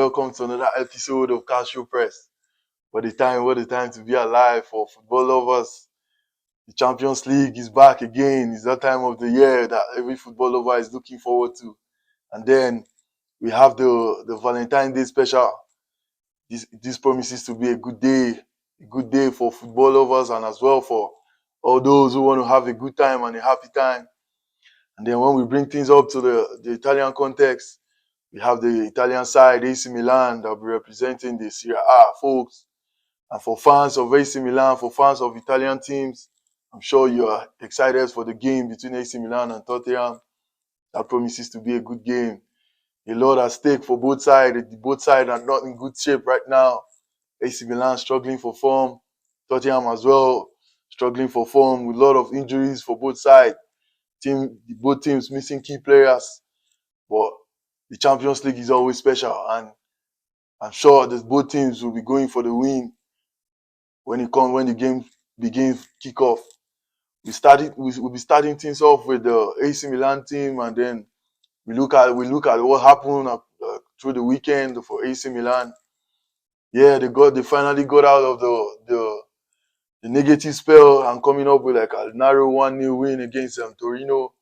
welcome to another episode of Calcio Press. What a time to be alive for football lovers. The Champions League is back again. It's that time of the year that every football lover is looking forward to. And then we have the Valentine's Day special. This promises to be a good day for football lovers and as well for all those who want to have a good time and a happy time. And then when we bring things up to the Italian context, we have the Italian side, AC Milan, that will be representing the Serie A folks. And for fans of AC Milan, for fans of Italian teams, I'm sure you are excited for the game between AC Milan and Tottenham. That promises to be a good game. A lot at stake for both sides. Both sides are not in good shape right now. AC Milan struggling for form. Tottenham as well struggling for form with a lot of injuries for both sides. Both teams missing key players. But the Champions League is always special, and I'm sure that both teams will be going for the win when the game begins kick off. We'll be starting things off with the AC Milan team, and then we look at what happened through the weekend for AC Milan. Yeah, they finally got out of the negative spell and coming up with like a narrow 1-0 win against Torino.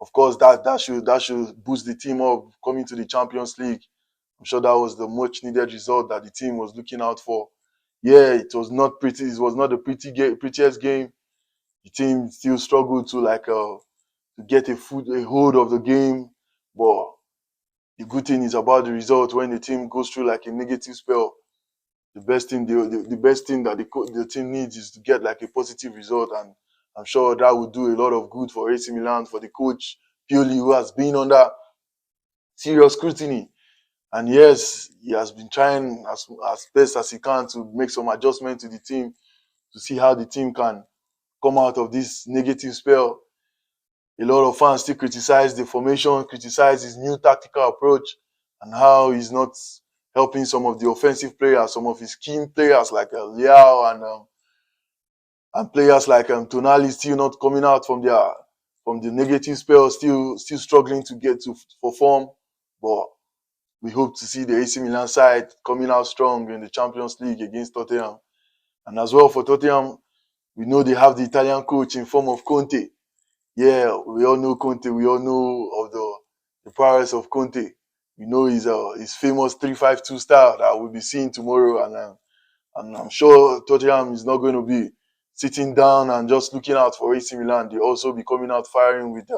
Of course, that should boost the team up coming to the Champions League. I'm sure that was the much needed result that the team was looking out for. Yeah, it was not pretty. It was not the prettiest game. The team still struggled to get a hold of the game. But the good thing is about the result. When the team goes through like a negative spell, the best thing that the team needs is to get like a positive result, and I'm sure that would do a lot of good for AC Milan, for the coach Pioli, who has been under serious scrutiny. And yes, he has been trying as best as he can to make some adjustment to the team to see how the team can come out of this negative spell. A lot of fans still criticize the formation, criticize his new tactical approach, and how he's not helping some of the offensive players, some of his key players like Leao and players like Tonali still not coming out from the negative spell, still struggling to get to perform. But we hope to see the AC Milan side coming out strong in the Champions League against Tottenham. And as well for Tottenham, we know they have the Italian coach in form of Conte. Yeah, we all know Conte. We all know of the prowess of Conte. We know his famous 3-5-2 style that we'll be seeing tomorrow. And I'm sure Tottenham is not going to be sitting down and just looking out for AC Milan. They also be coming out firing with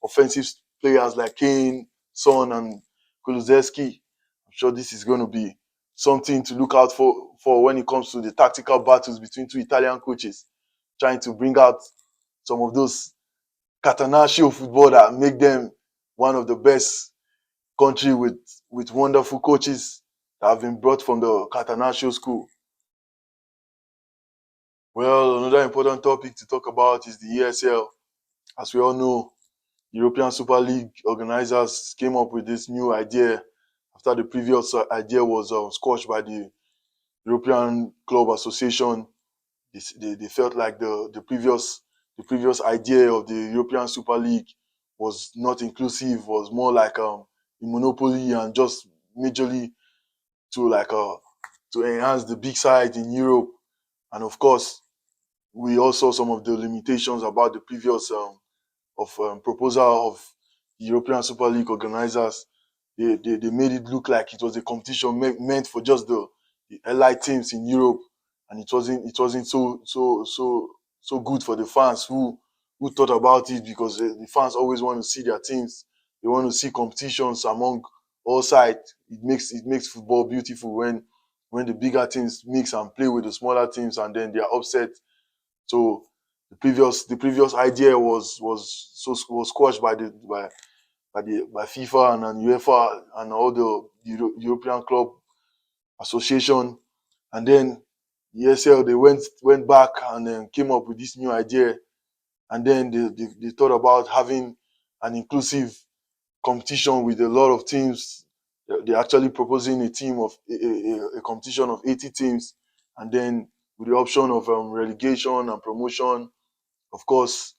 offensive players like Kane, Son, and Kulusevski. I'm sure this is going to be something to look out for when it comes to the tactical battles between two Italian coaches, trying to bring out some of those Catenaccio football that make them one of the best country with wonderful coaches that have been brought from the Catenaccio school. Well, another important topic to talk about is the ESL. As we all know, European Super League organizers came up with this new idea after the previous idea was squashed by the European Club Association. They felt like the previous idea of the European Super League was not inclusive, was more like a monopoly and just majorly to to enhance the big side in Europe. And of course, we also saw some of the limitations about the previous proposal of the European Super League organizers. They made it look like it was a competition meant for just the elite teams in Europe, and it wasn't so good for the fans who thought about it, because the fans always want to see their teams. They want to see competitions among all sides. It makes football beautiful when the bigger teams mix and play with the smaller teams, and then they are upset. So the previous idea was squashed by FIFA and UEFA and all the European Club Association. And then the ESL, they went back and then came up with this new idea. And then they thought about having an inclusive competition with a lot of teams. They're actually proposing a competition of 80 teams, and then with the option of relegation and promotion. Of course,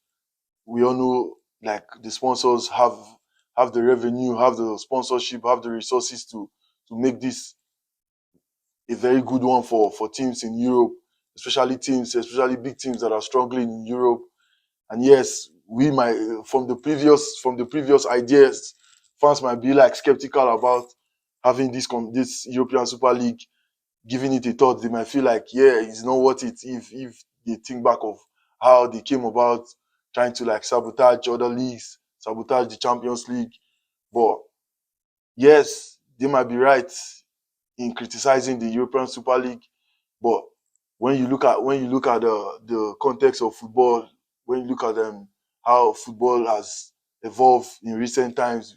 we all know like the sponsors have the revenue, have the sponsorship, have the resources to make this a very good one for teams in Europe, especially big teams that are struggling in Europe. And yes, we might from the previous ideas, fans might be like skeptical about having this European Super League, giving it a thought. They might feel like, yeah, it's not worth it if they think back of how they came about trying to like sabotage other leagues, sabotage the Champions League. But yes, they might be right in criticizing the European Super League. But when you look at the context of football, when you look at how football has evolved in recent times,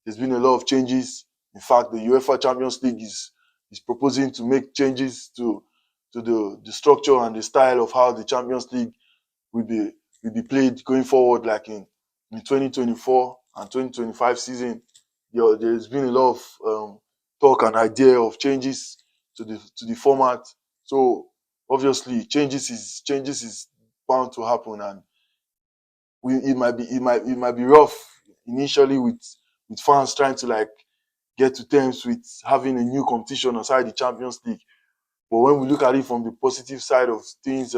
there's been a lot of changes. In fact, the UEFA Champions League is proposing to make changes to the structure and the style of how the Champions League will be will be played going forward, like in 2024 and 2025 season. There's been a lot of talk and idea of changes to the format. So obviously changes is bound to happen, and it might be rough initially with fans trying to like get to terms with having a new competition aside the Champions League. But when we look at it from the positive side of things,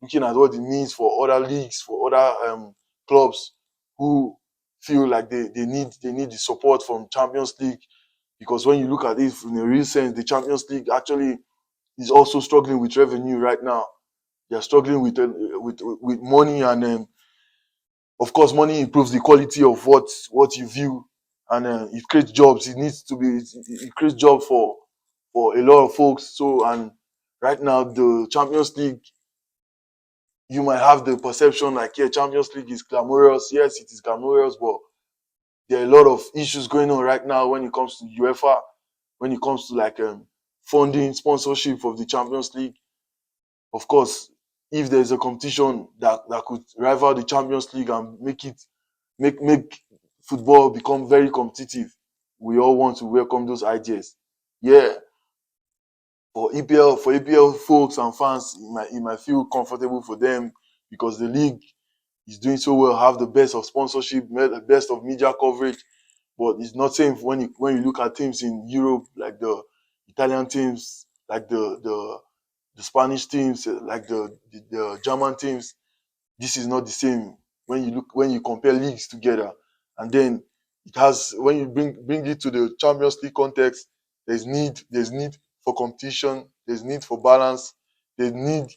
looking at what it means for other leagues, for other clubs who feel like they need the support from Champions League, because when you look at it in a real sense, the Champions League actually is also struggling with revenue right now. They are struggling with money, and of course, money improves the quality of what you view, and it creates jobs. It creates jobs for a lot of folks. So, and right now the Champions League, you might have the perception like, yeah, Champions League is glamorous. Yes, it is glamorous, but there are a lot of issues going on right now when it comes to UEFA, when it comes to like funding, sponsorship of the Champions League. Of course, if there's a competition that could rival the Champions League and make football become very competitive, we all want to welcome those ideas. Yeah, for EPL folks and fans, it might feel comfortable for them because the league is doing so well, have the best of sponsorship, the best of media coverage. But it's not same when you look at teams in Europe, like the Italian teams, like the Spanish teams, like the German teams. This is not the same when you compare leagues together. And then it has when you bring it to the Champions League context, there's need for competition, there's need for balance, there's need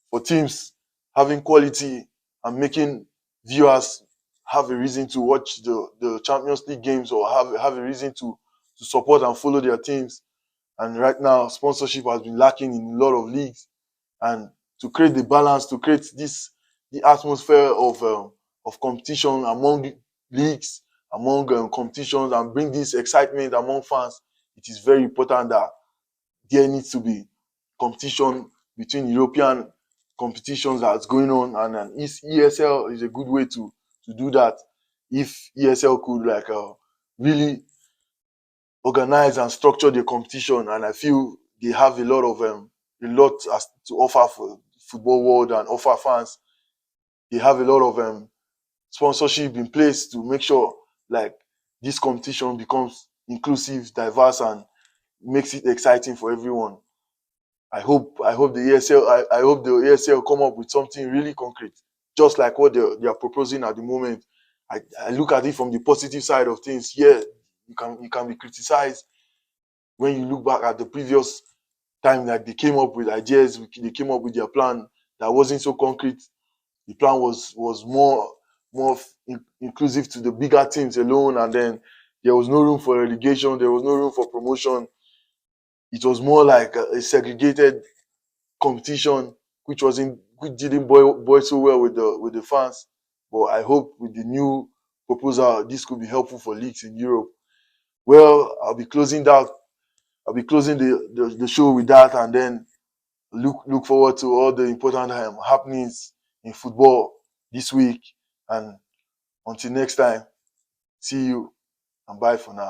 for teams having quality and making viewers have a reason to watch the Champions League games, or have a reason to support and follow their teams. And right now, sponsorship has been lacking in a lot of leagues, and to create the balance, to create the atmosphere of competition among leagues, among competitions, and bring this excitement among fans, it is very important that there needs to be competition between European competitions that's going on, and ESL is a good way to do that. If ESL could like really organize and structure the competition, and I feel they have a lot to offer for football world and offer fans. They have a lot of sponsorship in place to make sure like this competition becomes inclusive, diverse, and makes it exciting for everyone. I hope the ESL I hope the ESL come up with something really concrete, just like what they are proposing at the moment. I look at it from the positive side of things. Yeah, you can be criticized when you look back at the previous time that they came up with ideas, they came up with their plan that wasn't so concrete. The plan was more inclusive to the bigger teams alone, and then there was no room for relegation, there was no room for promotion. It was more like a segregated competition, which didn't boil so well with the fans. But I hope with the new proposal, this could be helpful for leagues in Europe. Well, I'll be closing the show with that, and then look forward to all the important happenings in football this week. And until next time, see you and bye for now.